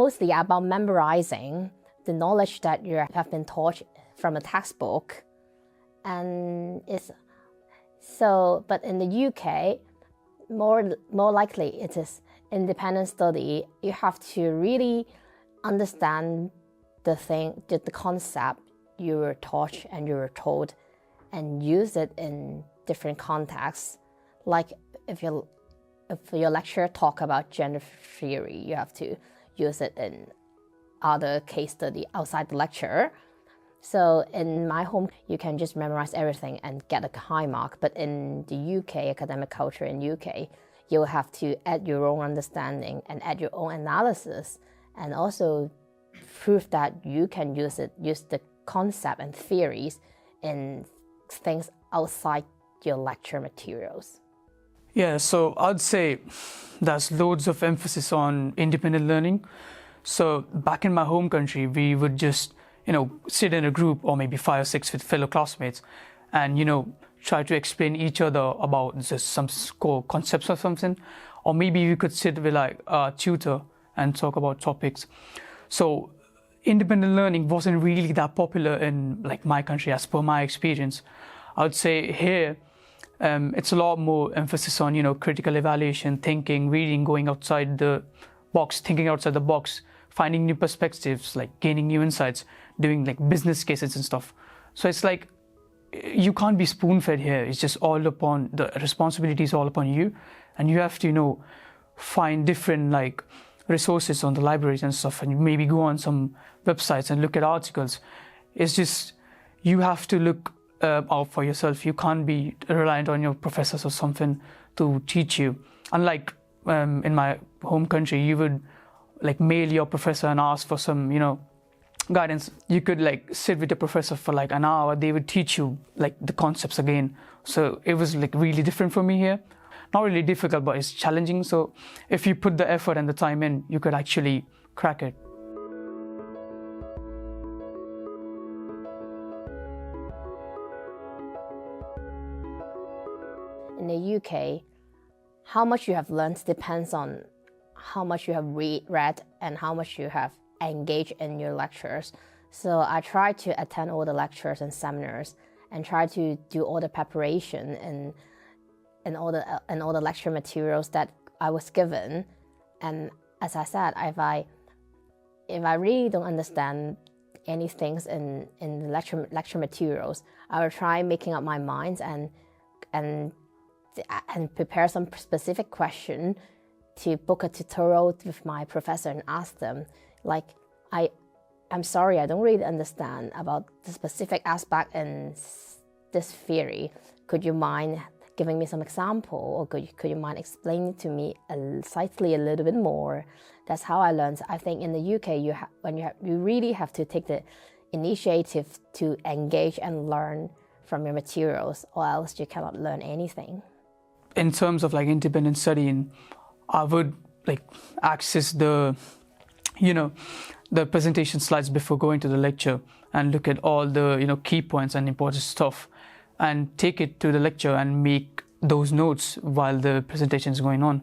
mostly about memorizing the knowledge that you have been taught from a textbook. And but in the UK, more likely it is independent study. You have to really understand the concept you were taught and you were told, and use it in different contexts. Like if your lecturer talk about gender theory, you have to use it in other case study outside the lecture. So in my home, you can just memorize everything and get a high mark. But in the UK, academic culture in UK, you'll have to add your own understanding and add your own analysis, and also prove that you can use the concept and theories in things outside your lecture materials. Yeah, so I'd say there's loads of emphasis on independent learning. So back in my home country, we would just, sit in a group or maybe 5 or 6 with fellow classmates and, try to explain each other about just some core concepts or something. Or maybe we could sit with like a tutor and talk about topics. So independent learning wasn't really that popular in like my country as per my experience. I would say here, it's a lot more emphasis on, critical evaluation, thinking, reading, going outside the box, thinking outside the box, finding new perspectives, like gaining new insights, doing like business cases and stuff. So it's like, you can't be spoon-fed here. It's just all upon, the responsibility is all upon you. And you have to, find different like resources on the libraries and stuff, and maybe go on some websites and look at articles. It's just, you have to look out for yourself. You can't be reliant on your professors or something to teach you. Unlike in my home country, you would like mail your professor and ask for some, guidance. You could like sit with the professor for like an hour. They would teach you like the concepts again. So it was like really different for me here. Not really difficult, but it's challenging. So if you put the effort and the time in, you could actually crack it. In the UK, how much you have learned depends on how much you have read and how much you have engaged in your lectures. So I try to attend all the lectures and seminars and try to do all the preparation and all the lecture materials that I was given. And as I said, if I really don't understand any things in the lecture materials, I will try making up my mind and prepare some specific question to book a tutorial with my professor and ask them, like, I'm sorry, I don't really understand about the specific aspect in this theory. Could you mind giving me some example, or could you mind explaining to me slightly a little bit more? That's how I learned. I think in the UK, you really have to take the initiative to engage and learn from your materials, or else you cannot learn anything. In terms of like independent studying, I would like access the presentation slides before going to the lecture and look at all the key points and important stuff, and take it to the lecture and make those notes while the presentation is going on.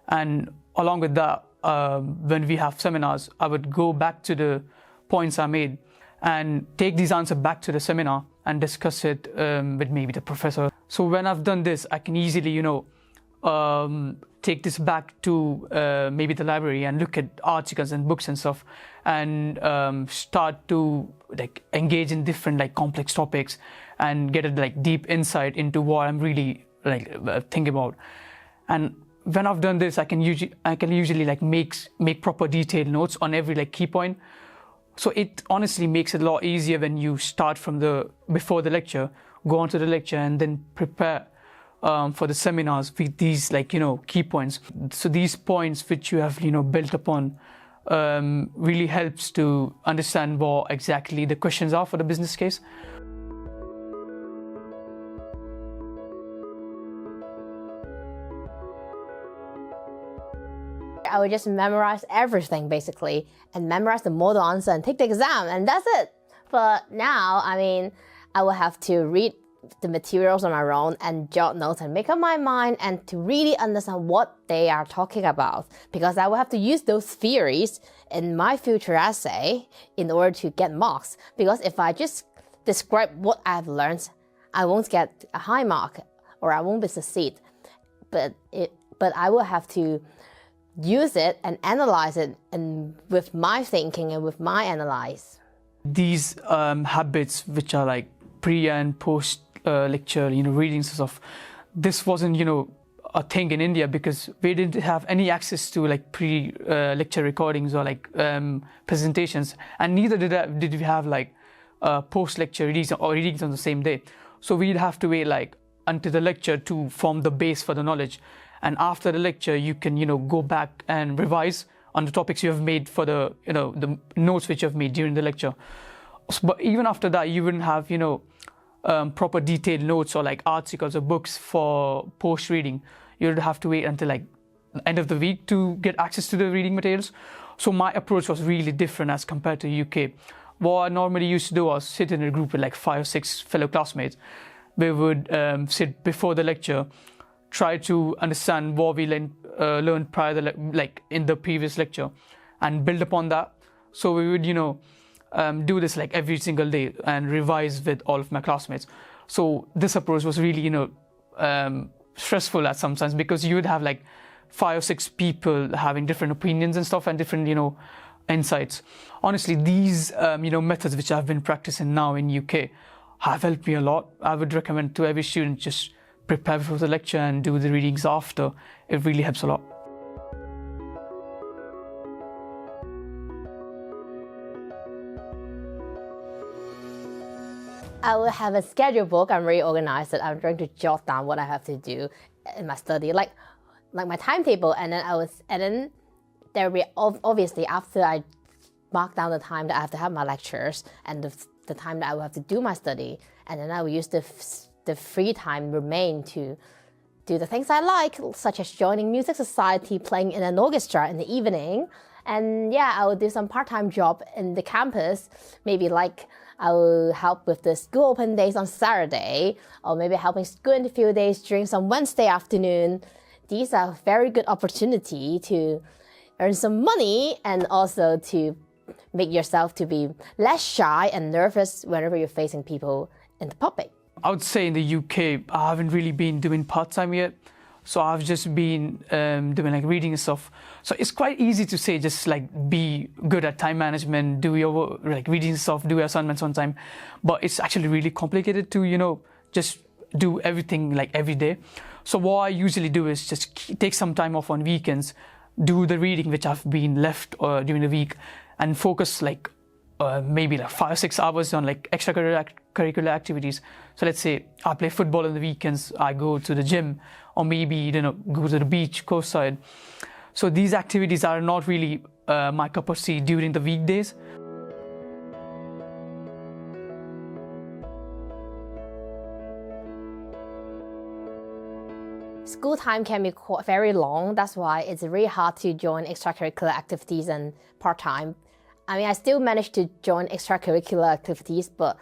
And along with that, when we have seminars, I would go back to the points I made and take these answers back to the seminar and discuss it with maybe the professor. So when I've done this, I can easily, take this back to maybe the library and look at articles and books and stuff, and start to like engage in different like complex topics and get a like deep insight into what I'm really like thinking about. And when I've done this, I can usually like make proper detailed notes on every like key point. So it honestly makes it a lot easier when you start from before the lecture, go on to the lecture, and then prepare for the seminars with these like key points. So these points which you have built upon really helps to understand what exactly the questions are for the business case. I would just memorize everything basically, and memorize the model answer and take the exam, and that's it. But now, I will have to read the materials on my own and jot notes and make up my mind and to really understand what they are talking about, because I will have to use those theories in my future essay in order to get marks. Because if I just describe what I've learned, I won't get a high mark or I won't be succeed. But I will have to use it and analyze it and with my thinking and with my analyze. These habits which are like pre and post lecture, readings and stuff, this wasn't, a thing in India because we didn't have any access to like pre-lecture recordings or like presentations, and neither did we have like post-lecture readings or readings on the same day. So we'd have to wait like until the lecture to form the base for the knowledge, and after the lecture you can go back and revise on the topics you have made for the the notes which you have made during the lecture. But even after that, you wouldn't have proper detailed notes or like articles or books for post reading. You'd have to wait until like the end of the week to get access to the reading materials. So my approach was really different as compared to UK. What I normally used to do was sit in a group with like 5 or 6 fellow classmates. We would sit before the lecture, try to understand what we learned prior to like in the previous lecture, and build upon that. So we would do this like every single day and revise with all of my classmates. So this approach was really stressful at some times because you would have like 5 or 6 people having different opinions and stuff and different insights. Honestly, these methods which I've been practicing now in UK have helped me a lot. I would recommend to every student just prepare for the lecture and do the readings after. It really helps a lot. I will have a schedule book. I'm really organized. I'm trying to jot down what I have to do in my study, like my timetable, and then there will be obviously after I mark down the time that I have to have my lectures and the time that I will have to do my study, and then I will use the free time remain to do the things I like, such as joining music society, playing in an orchestra in the evening, and yeah, I will do some part-time job in the campus, maybe like I will help with the school open days on Saturday, or maybe helping school in a few days during some Wednesday afternoon. These are very good opportunity to earn some money and also to make yourself to be less shy and nervous whenever you're facing people in the public. I would say in the UK, I haven't really been doing part-time yet. So I've just been doing like reading and stuff. So it's quite easy to say just like be good at time management, do your like reading stuff, do your assignments on time. But it's actually really complicated to just do everything like every day. So what I usually do is just take some time off on weekends, do the reading which I've been left during the week, and focus like maybe like 5 or 6 hours on like extracurricular activities. So let's say I play football on the weekends, I go to the gym, or maybe go to the beach, coastside. So these activities are not really my cup of tea during the weekdays. School time can be very long. That's why it's really hard to join extracurricular activities and part-time. I mean, I still manage to join extracurricular activities, but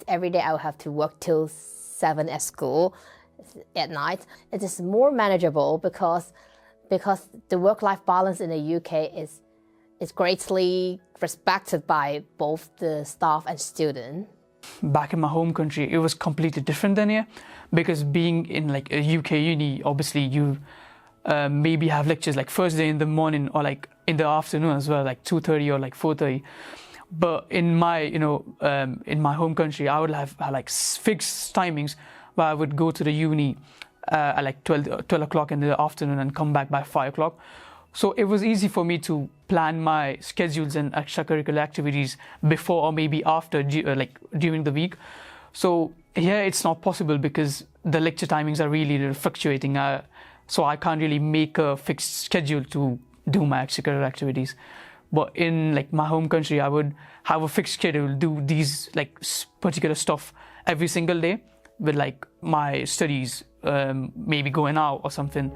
every day I will have to work till 7 at school at night. It is more manageable because the work-life balance in the UK is greatly respected by both the staff and student. Back in my home country, it was completely different than here, because being in like a UK uni, obviously you maybe have lectures like first day in the morning or like in the afternoon as well, like 2:30 or like 4:30. But in my in my home country, I would have like fixed timings where I would go to the uni at like 12 o'clock in the afternoon and come back by 5 o'clock. So it was easy for me to plan my schedules and extracurricular activities before or maybe after, like during the week. So here it's not possible because the lecture timings are really fluctuating. So I can't really make a fixed schedule to do my extracurricular activities. But in like my home country, I would have a fixed schedule, do these like particular stuff every single day with like my studies, maybe going out or something.